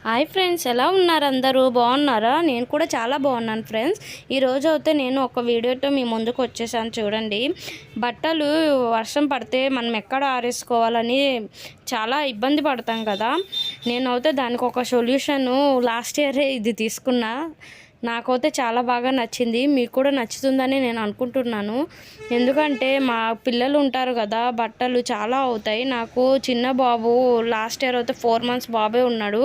Hi friends, ఎలా ఉన్నారు? అందరూ బాగున్నారా? నేను కూడా చాలా బాగున్నాను ఫ్రెండ్స్. ఈరోజు అయితే నేను ఒక వీడియోతో మీ ముందుకు వచ్చేసాను. చూడండి, బట్టలు వర్షం పడితే మనం ఎక్కడ ఆరేసుకోవాలని చాలా ఇబ్బంది పడతాం కదా. నేనైతే దానికి ఒక సొల్యూషను లాస్ట్ ఇయరే ఇది తీసుకున్నా. నాకైతే చాలా బాగా నచ్చింది. మీకు కూడా నచ్చుతుందని నేను అనుకుంటున్నాను. ఎందుకంటే మా పిల్లలు ఉంటారు కదా, బట్టలు చాలా అవుతాయి. నాకు చిన్న బాబు లాస్ట్ ఇయర్ అయితే 4 months బాబే ఉన్నాడు.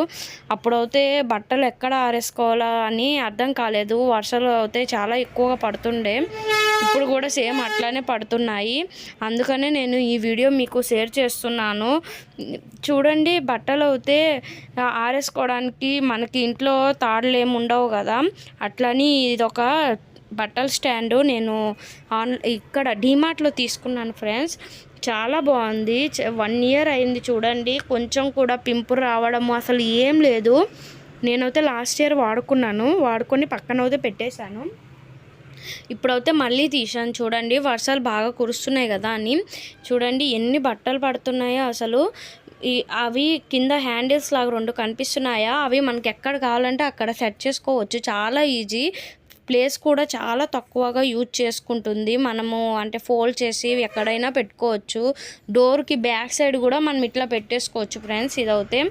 అప్పుడైతే బట్టలు ఎక్కడ ఆరేసుకోవాలా అని అర్థం కాలేదు. వర్షాలు అయితే చాలా ఎక్కువగా పడుతుండే. ఇప్పుడు కూడా సేమ్ అట్లానే పడుతున్నాయి. అందుకనే నేను ఈ వీడియో మీకు షేర్ చేస్తున్నాను. చూడండి, బట్టలు అయితే ఆరేసుకోవడానికి మనకి ఇంట్లో తాడులు ఏమి ఉండవు కదా. అట్లని ఇదొక బట్టల స్టాండు నేను ఇక్కడ డీమార్ట్లో తీసుకున్నాను ఫ్రెండ్స్. చాలా బాగుంది. 1 year అయింది. చూడండి, కొంచెం కూడా పింపు రావడము అసలు ఏం లేదు. నేనైతే లాస్ట్ ఇయర్ వాడుకొని పక్కనైతే పెట్టేశాను. ఇప్పుడైతే మళ్ళీ తీసాను. చూడండి, వర్షాలు బాగా కురుస్తున్నాయి కదా అని. చూడండి ఎన్ని బట్టలు పడుతున్నాయో అసలు. అవి కింద హ్యాండిల్స్ లాగా 2 కనిపిస్తున్నాయా, అవి మనకి ఎక్కడ కావాలంటే అక్కడ సెట్ చేసుకోవచ్చు. చాలా ఈజీ. ప్లేస్ కూడా చాలా తక్కువగా యూజ్ చేసుకుంటుంది. మనము అంటే ఫోల్డ్ చేసి ఎక్కడైనా పెట్టుకోవచ్చు. డోర్కి బ్యాక్ సైడ్ కూడా మనం ఇట్లా పెట్టేసుకోవచ్చు ఫ్రెండ్స్. ఇదైతే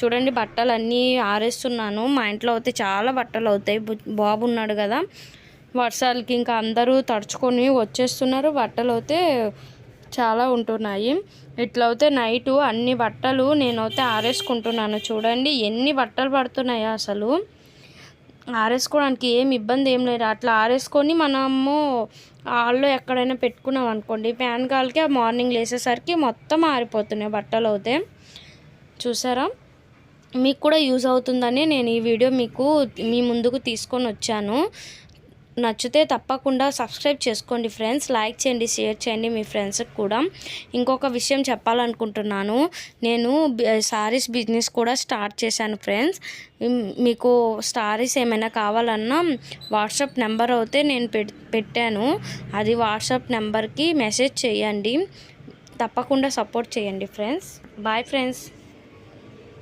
చూడండి, బట్టలు అన్నీ ఆరేస్తున్నాను. మా ఇంట్లో అయితే చాలా బట్టలు అవుతాయి. బాబు ఉన్నాడు కదా, వర్షాలకి ఇంకా అందరూ తడుచుకొని వచ్చేస్తున్నారు. బట్టలు అయితే చాలా ఉంటున్నాయి. ఇట్లయితే నైటు అన్ని బట్టలు నేనైతే ఆరేసుకుంటున్నాను. చూడండి ఎన్ని బట్టలు పడుతున్నాయో అసలు. ఆరేసుకోవడానికి ఏం ఇబ్బంది ఏం లేదు. అట్లా ఆరేసుకొని మనము హాల్లో ఎక్కడైనా పెట్టుకున్నాం అనుకోండి, ఫ్యాన్ గాలికి మార్నింగ్ లేసేసరికి మొత్తం ఆరిపోతున్నాయి బట్టలు అయితే. చూసారా? మీకు కూడా యూజ్ అవుతుందని నేను ఈ వీడియో మీ ముందుకు తీసుకొని వచ్చాను. నచ్చితే తప్పకుండా సబ్స్క్రైబ్ చేసుకోండి ఫ్రెండ్స్. లైక్ చేయండి, షేర్ చేయండి మీ ఫ్రెండ్స్కి కూడా. ఇంకొక విషయం చెప్పాలనుకుంటున్నాను. నేను సారీస్ బిజినెస్ కూడా స్టార్ట్ చేశాను ఫ్రెండ్స్. మీకు సారీస్ ఏమైనా కావాలన్నా వాట్సాప్ నెంబర్ అయితే నేను పెట్టాను. అది వాట్సాప్ నెంబర్కి మెసేజ్ చేయండి. తప్పకుండా సపోర్ట్ చేయండి ఫ్రెండ్స్. Bye friends.